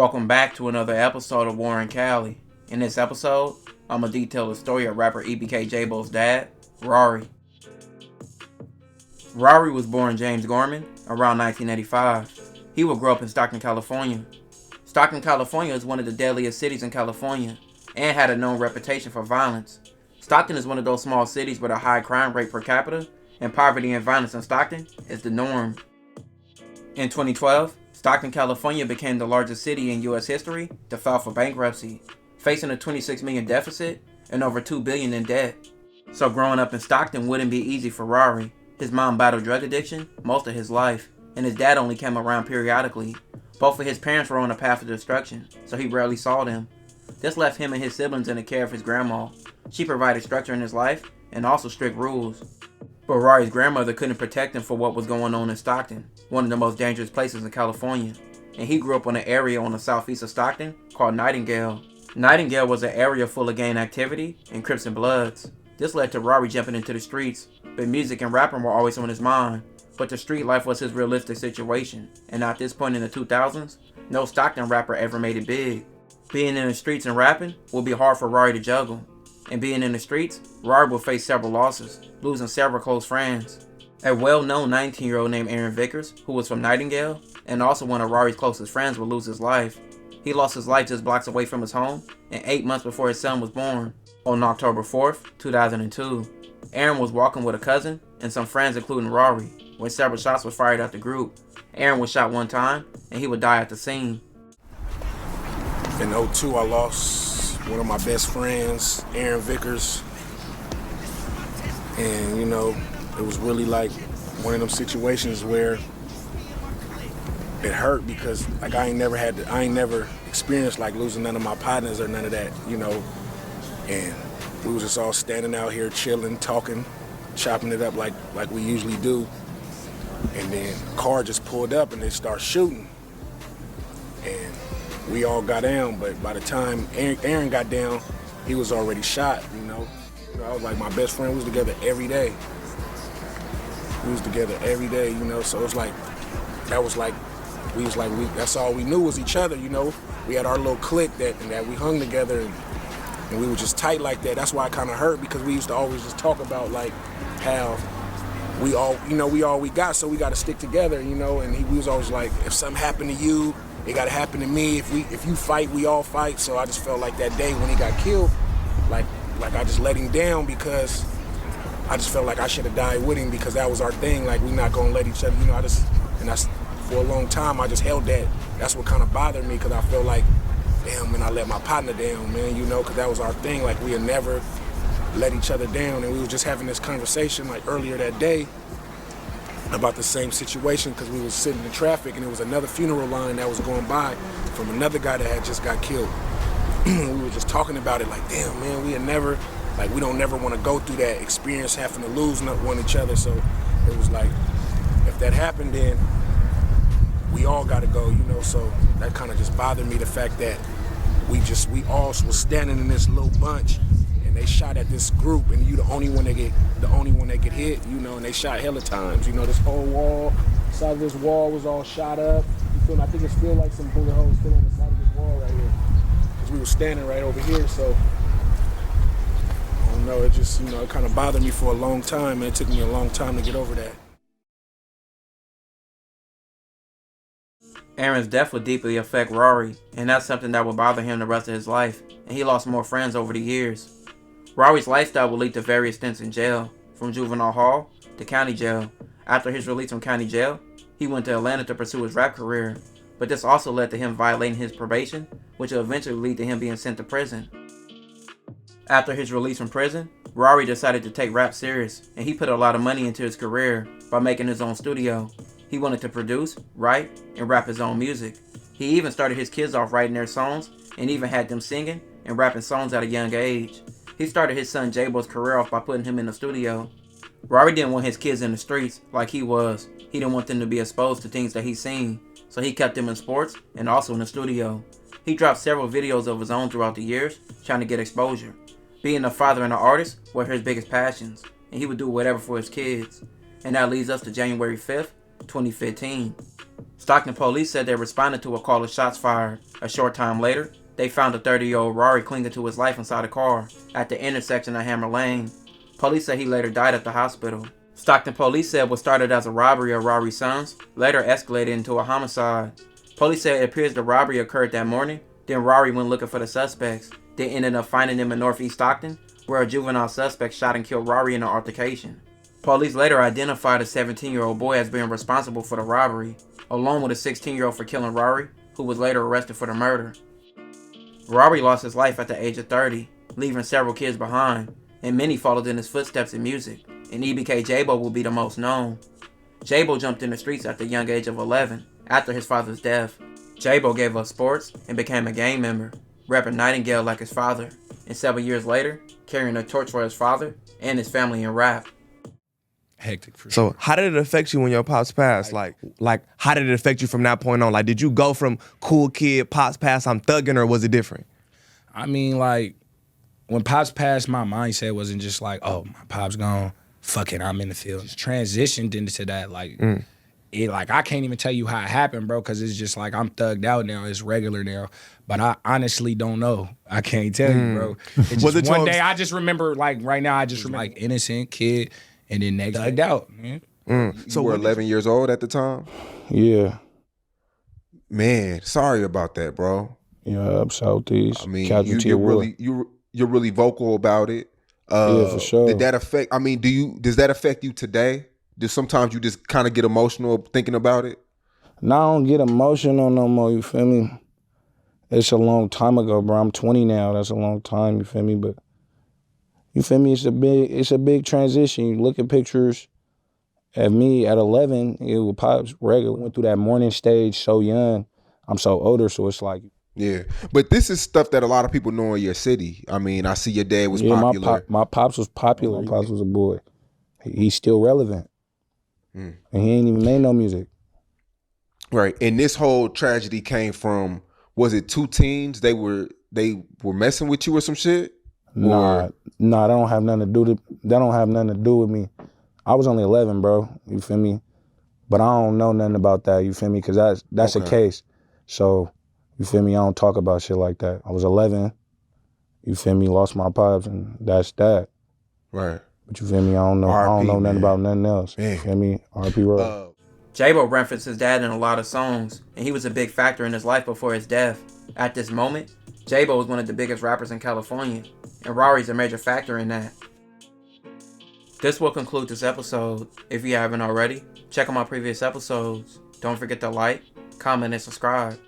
Welcome back to another episode of Warren Cali. In this episode, I'm going to detail the story of rapper EBK Jaybo's dad, Rari. Rari was born James Gorman around 1985. He would grow up in Stockton, California. Stockton, California is one of the deadliest cities in California and had a known reputation for violence. Stockton is one of those small cities with a high crime rate per capita, and poverty and violence in Stockton is the norm. In 2012, Stockton, California became the largest city in U.S. history to file for bankruptcy, facing a $26 million deficit and over $2 billion in debt. So growing up in Stockton wouldn't be easy for Rari. His mom battled drug addiction most of his life, and his dad only came around periodically. Both of his parents were on a path of destruction, so he rarely saw them. This left him and his siblings in the care of his grandma. She provided structure in his life and also strict rules. But Rari's grandmother couldn't protect him for what was going on in Stockton, one of the most dangerous places in California. And he grew up in an area on the southeast of Stockton called Nightingale. Nightingale was an area full of gang activity and Crips and Bloods. This led to Rari jumping into the streets, but music and rapping were always on his mind. But the street life was his realistic situation, and at this point in the 2000s, no Stockton rapper ever made it big. Being in the streets and rapping would be hard for Rari to juggle. And being in the streets, Rari will face several losses, losing several close friends. A well-known 19-year-old named Aaron Vickers, who was from Nightingale, and also one of Rari's closest friends, would lose his life. He lost his life just blocks away from his home, and 8 months before his son was born. On October 4th, 2002, Aaron was walking with a cousin and some friends including Rari, when several shots were fired at the group. Aaron was shot one time, and he would die at the scene. In 2002, I lost one of my best friends, Aaron Vickers. And, it was really like one of them situations where it hurt because I ain't never experienced like losing none of my partners or none of that, And we was just all standing out here chilling, talking, chopping it up like we usually do. And then a car just pulled up and they start shooting. And we all got down, but by the time Aaron got down, he was already shot, I was like, my best friend was together every day. We was together every day, so it was like, that's all we knew was each other, We had our little clique that we hung together and we were just tight like that. That's why it kind of hurt because we used to always just talk about like how we all we got, so we got to stick together, and we was always like, if something happened to you, it got to happen to me. If you fight, we all fight. So I just felt like that day when he got killed, like I just let him down because I just felt like I should have died with him because that was our thing. Like, we not gonna let each other, and that's for a long time I just held that. That's what kind of bothered me because I felt like, damn, man, I let my partner down, man, because that was our thing. Like, we had never let each other down, and we were just having this conversation like earlier that day about the same situation because we was sitting in traffic and there was another funeral line that was going by from another guy that had just got killed. We were just talking about it like, damn, man, we don't never want to go through that experience having to lose one each other. So it was like, if that happened, then we all got to go, So that kind of just bothered me, the fact that we all was standing in this little bunch and they shot at this group and you the only one that get hit, and they shot hella times. This whole wall, side of this wall was all shot up. I think it's still like some bullet holes still on the side of this wall right here. Because we were standing right over here, so I don't know, it just, it kind of bothered me for a long time, and it took me a long time to get over that. Aaron's death would deeply affect Rari, and that's something that would bother him the rest of his life, and he lost more friends over the years. Rari's lifestyle would lead to various stints in jail, from juvenile hall to county jail. After his release from county jail, he went to Atlanta to pursue his rap career, but this also led to him violating his probation, which will eventually lead to him being sent to prison. After his release from prison, Rari decided to take rap serious, and he put a lot of money into his career by making his own studio. He wanted to produce, write, and rap his own music. He even started his kids off writing their songs, and even had them singing and rapping songs at a young age. He started his son Jaybo's career off by putting him in the studio. Rari didn't want his kids in the streets like he was. He didn't want them to be exposed to things that he's seen, so he kept them in sports and also in the studio. He dropped several videos of his own throughout the years, trying to get exposure. Being a father and an artist were his biggest passions, and he would do whatever for his kids. And that leads us to January 5th, 2015. Stockton police said they responded to a call of shots fired. A short time later, they found a 30-year-old Rari clinging to his life inside a car at the intersection of Hammer Lane. Police said he later died at the hospital. Stockton police said what started as a robbery of Rari's sons later escalated into a homicide. Police said it appears the robbery occurred that morning, then Rari went looking for the suspects. They ended up finding them in northeast Stockton, where a juvenile suspect shot and killed Rari in an altercation. Police later identified a 17-year-old boy as being responsible for the robbery, along with a 16-year-old for killing Rari, who was later arrested for the murder. Rari lost his life at the age of 30, leaving several kids behind, and many followed in his footsteps in music, and EBK Jabbo will be the most known. Jabbo jumped in the streets at the young age of 11, after his father's death. Jabbo gave up sports and became a gang member, rapping Nightingale like his father, and several years later, carrying a torch for his father and his family in rap. Hectic for So sure. how did it affect you when your pops passed? Like how did it affect you from that point on? Like, did you go from cool kid, pops passed, I'm thugging, or was it different? I mean, like, when Pops passed, my mindset wasn't just like, oh, my Pop's gone, fuck it, I'm in the field. Just transitioned into that, like, I can't even tell you how it happened, bro, because it's just like I'm thugged out now, it's regular now. But I honestly don't know. I can't tell you, bro. It's Was just it one your- day, I just remember, like, right now, I just remember, like, innocent kid, and then they thugged out, man. So You were when did 11 years old at the time? Yeah. Man, sorry about that, bro. Yeah, up southeast. I mean, casualty you're of war. you're really vocal about it. Yeah, for sure. Did that affect? I mean, does that affect you today? Do sometimes you just kind of get emotional thinking about it? Now I don't get emotional no more, you feel me? It's a long time ago, bro. I'm 20 now. That's a long time, you feel me? But you feel me? It's a big transition. You look at pictures of me at 11, it was Pops regular. Went through that morning stage so young. I'm so older, so it's like, Yeah, but this is stuff that a lot of people know in your city. I mean, I see your dad was yeah, popular. my Pops was popular. My Pops was a boy. He's still relevant. And he ain't even made no music. Right, and this whole tragedy came from, was it two teens? They were messing with you or some shit? Nah, that don't have nothing to do with me. I was only 11, bro. You feel me? But I don't know nothing about that. You feel me? Because that's Okay. a case. So you feel me? I don't talk about shit like that. I was 11. You feel me? Lost my pops, and that's that. Right. But you feel me? I don't know RP, nothing man. about nothing else. Man. You feel me? RP Road. Jaybo referenced his dad in a lot of songs, and he was a big factor in his life before his death. At this moment, Jaybo was one of the biggest rappers in California, and Rari's a major factor in that. This will conclude this episode. If you haven't already, check out my previous episodes. Don't forget to like, comment, and subscribe.